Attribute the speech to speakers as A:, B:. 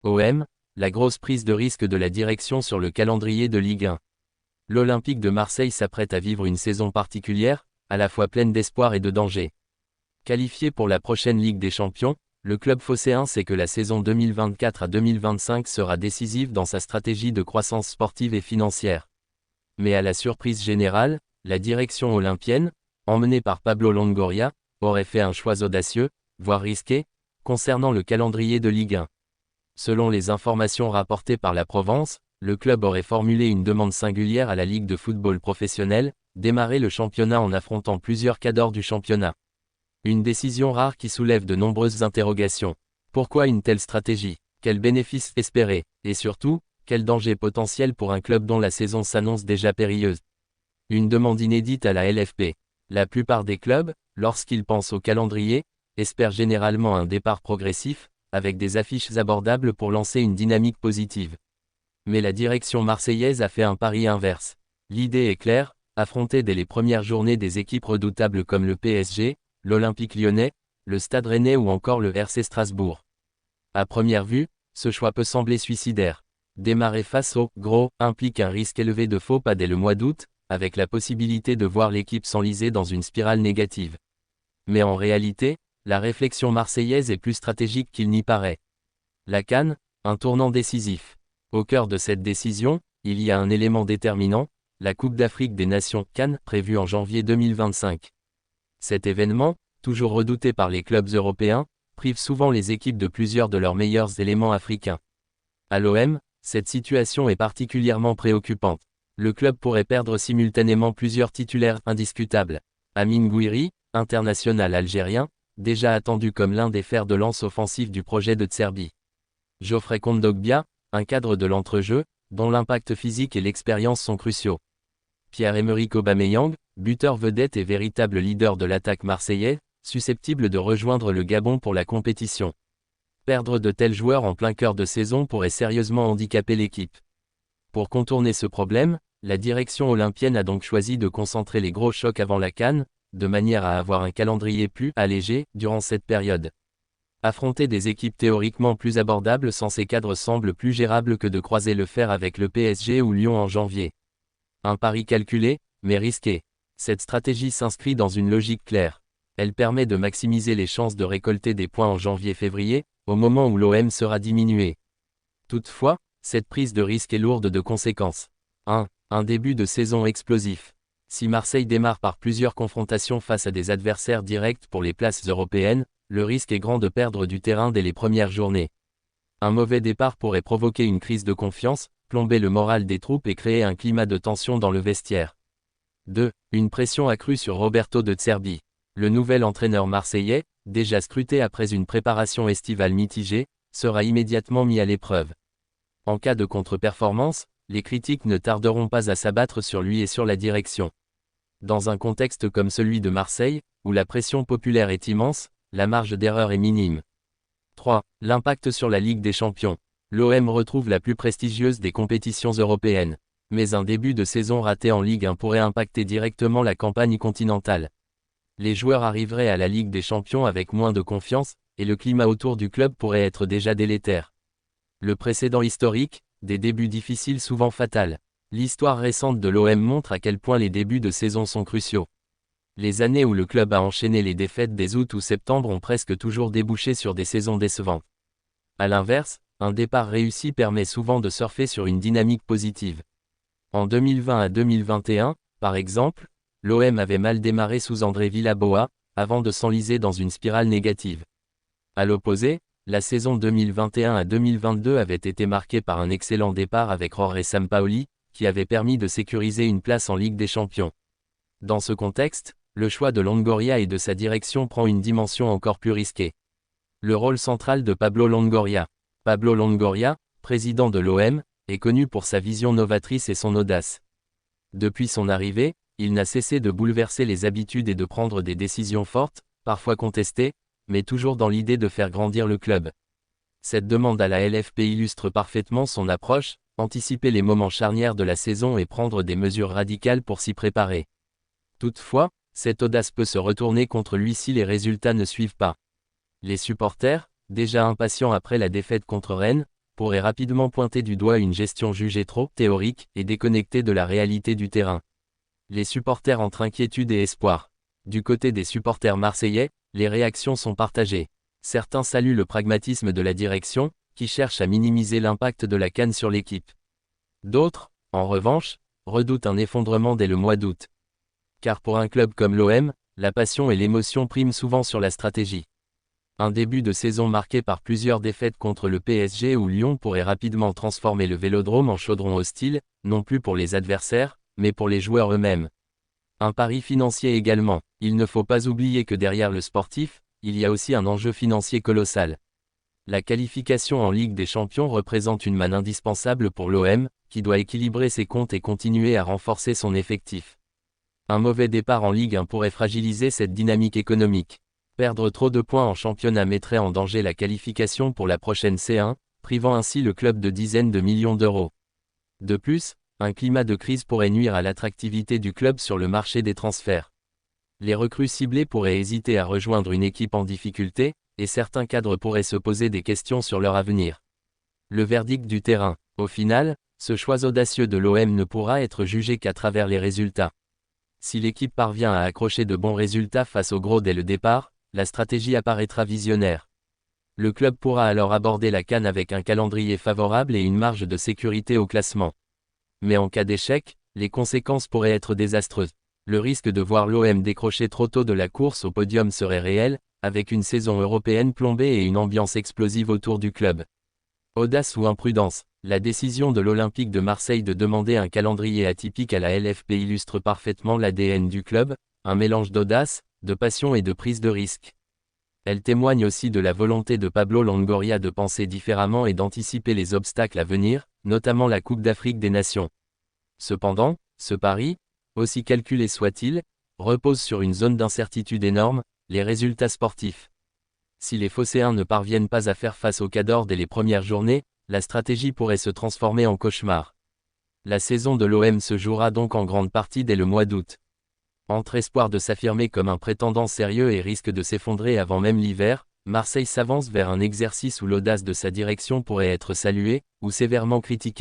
A: OM, la grosse prise de risque de la direction sur le calendrier de Ligue 1. L'Olympique de Marseille s'apprête à vivre une saison particulière, à la fois pleine d'espoir et de danger. Qualifié pour la prochaine Ligue des Champions, le club phocéen sait que la saison 2024 à 2025 sera décisive dans sa stratégie de croissance sportive et financière. Mais à la surprise générale, la direction olympienne, emmenée par Pablo Longoria, aurait fait un choix audacieux, voire risqué, concernant le calendrier de Ligue 1. Selon les informations rapportées par la Provence, le club aurait formulé une demande singulière à la Ligue de football professionnel, démarrer le championnat en affrontant plusieurs cadors du championnat. Une décision rare qui soulève de nombreuses interrogations. Pourquoi une telle stratégie? Quels bénéfices espérer? Et surtout, quel danger potentiel pour un club dont la saison s'annonce déjà périlleuse? Une demande inédite à la LFP. La plupart des clubs, lorsqu'ils pensent au calendrier, espèrent généralement un départ progressif, avec des affiches abordables pour lancer une dynamique positive. Mais la direction marseillaise a fait un pari inverse. L'idée est claire, affronter dès les premières journées des équipes redoutables comme le PSG, l'Olympique lyonnais, le Stade rennais ou encore le RC Strasbourg. À première vue, ce choix peut sembler suicidaire. Démarrer face au « gros » implique un risque élevé de faux pas dès le mois d'août, avec la possibilité de voir l'équipe s'enliser dans une spirale négative. Mais en réalité, la réflexion marseillaise est plus stratégique qu'il n'y paraît. La CAN, un tournant décisif. Au cœur de cette décision, il y a un élément déterminant, la Coupe d'Afrique des Nations CAN prévue en janvier 2025. Cet événement, toujours redouté par les clubs européens, prive souvent les équipes de plusieurs de leurs meilleurs éléments africains. À l'OM, cette situation est particulièrement préoccupante. Le club pourrait perdre simultanément plusieurs titulaires indiscutables. Amine Gouiri, international algérien, déjà attendu comme l'un des fers de lance offensifs du projet de Serbie. Geoffrey Kondogbia, un cadre de l'entrejeu, dont l'impact physique et l'expérience sont cruciaux. Pierre-Emerick Aubameyang, buteur vedette et véritable leader de l'attaque marseillaise, susceptible de rejoindre le Gabon pour la compétition. Perdre de tels joueurs en plein cœur de saison pourrait sérieusement handicaper l'équipe. Pour contourner ce problème, la direction olympienne a donc choisi de concentrer les gros chocs avant la CAN, de manière à avoir un calendrier plus allégé durant cette période. Affronter des équipes théoriquement plus abordables sans ces cadres semble plus gérable que de croiser le fer avec le PSG ou Lyon en janvier. Un pari calculé, mais risqué. Cette stratégie s'inscrit dans une logique claire. Elle permet de maximiser les chances de récolter des points en janvier-février, au moment où l'OM sera diminué. Toutefois, cette prise de risque est lourde de conséquences. 1. Un début de saison explosif. Si Marseille démarre par plusieurs confrontations face à des adversaires directs pour les places européennes, le risque est grand de perdre du terrain dès les premières journées. Un mauvais départ pourrait provoquer une crise de confiance, plomber le moral des troupes et créer un climat de tension dans le vestiaire. 2. Une pression accrue sur Roberto de Zerbi. Le nouvel entraîneur marseillais, déjà scruté après une préparation estivale mitigée, sera immédiatement mis à l'épreuve. En cas de contre-performance, les critiques ne tarderont pas à s'abattre sur lui et sur la direction. Dans un contexte comme celui de Marseille, où la pression populaire est immense, la marge d'erreur est minime. 3. L'impact sur la Ligue des Champions. L'OM retrouve la plus prestigieuse des compétitions européennes. Mais un début de saison raté en Ligue 1 pourrait impacter directement la campagne continentale. Les joueurs arriveraient à la Ligue des Champions avec moins de confiance, et le climat autour du club pourrait être déjà délétère. Le précédent historique, des débuts difficiles souvent fatals. L'histoire récente de l'OM montre à quel point les débuts de saison sont cruciaux. Les années où le club a enchaîné les défaites dès août ou septembre ont presque toujours débouché sur des saisons décevantes. A l'inverse, un départ réussi permet souvent de surfer sur une dynamique positive. En 2020 à 2021, par exemple, l'OM avait mal démarré sous André Villaboa, avant de s'enliser dans une spirale négative. À l'opposé, la saison 2021 à 2022 avait été marquée par un excellent départ avec Jorge Sampaoli, qui avait permis de sécuriser une place en Ligue des Champions. Dans ce contexte, le choix de Longoria et de sa direction prend une dimension encore plus risquée. Le rôle central de Pablo Longoria. Pablo Longoria, président de l'OM, est connu pour sa vision novatrice et son audace. Depuis son arrivée, il n'a cessé de bouleverser les habitudes et de prendre des décisions fortes, parfois contestées, mais toujours dans l'idée de faire grandir le club. Cette demande à la LFP illustre parfaitement son approche, anticiper les moments charnières de la saison et prendre des mesures radicales pour s'y préparer. Toutefois, cette audace peut se retourner contre lui si les résultats ne suivent pas. Les supporters, déjà impatients après la défaite contre Rennes, pourrait rapidement pointer du doigt une gestion jugée trop théorique et déconnectée de la réalité du terrain. Les supporters entre inquiétude et espoir. Du côté des supporters marseillais, les réactions sont partagées. Certains saluent le pragmatisme de la direction, qui cherche à minimiser l'impact de la CAN sur l'équipe. D'autres, en revanche, redoutent un effondrement dès le mois d'août. Car pour un club comme l'OM, la passion et l'émotion priment souvent sur la stratégie. Un début de saison marqué par plusieurs défaites contre le PSG ou Lyon pourrait rapidement transformer le Vélodrome en chaudron hostile, non plus pour les adversaires, mais pour les joueurs eux-mêmes. Un pari financier également. Il ne faut pas oublier que derrière le sportif, il y a aussi un enjeu financier colossal. La qualification en Ligue des Champions représente une manne indispensable pour l'OM, qui doit équilibrer ses comptes et continuer à renforcer son effectif. Un mauvais départ en Ligue 1 pourrait fragiliser cette dynamique économique. Perdre trop de points en championnat mettrait en danger la qualification pour la prochaine C1, privant ainsi le club de dizaines de millions d'euros. De plus, un climat de crise pourrait nuire à l'attractivité du club sur le marché des transferts. Les recrues ciblées pourraient hésiter à rejoindre une équipe en difficulté, et certains cadres pourraient se poser des questions sur leur avenir. Le verdict du terrain. Au final, ce choix audacieux de l'OM ne pourra être jugé qu'à travers les résultats. Si l'équipe parvient à accrocher de bons résultats face au gros dès le départ, la stratégie apparaîtra visionnaire. Le club pourra alors aborder la CAN avec un calendrier favorable et une marge de sécurité au classement. Mais en cas d'échec, les conséquences pourraient être désastreuses. Le risque de voir l'OM décrocher trop tôt de la course au podium serait réel, avec une saison européenne plombée et une ambiance explosive autour du club. Audace ou imprudence, la décision de l'Olympique de Marseille de demander un calendrier atypique à la LFP illustre parfaitement l'ADN du club, un mélange d'audace, de passion et de prise de risque. Elle témoigne aussi de la volonté de Pablo Longoria de penser différemment et d'anticiper les obstacles à venir, notamment la Coupe d'Afrique des Nations. Cependant, ce pari, aussi calculé soit-il, repose sur une zone d'incertitude énorme, les résultats sportifs. Si les Phocéens ne parviennent pas à faire face au Cador dès les premières journées, la stratégie pourrait se transformer en cauchemar. La saison de l'OM se jouera donc en grande partie dès le mois d'août. Entre espoir de s'affirmer comme un prétendant sérieux et risque de s'effondrer avant même l'hiver, Marseille s'avance vers un exercice où l'audace de sa direction pourrait être saluée, ou sévèrement critiquée.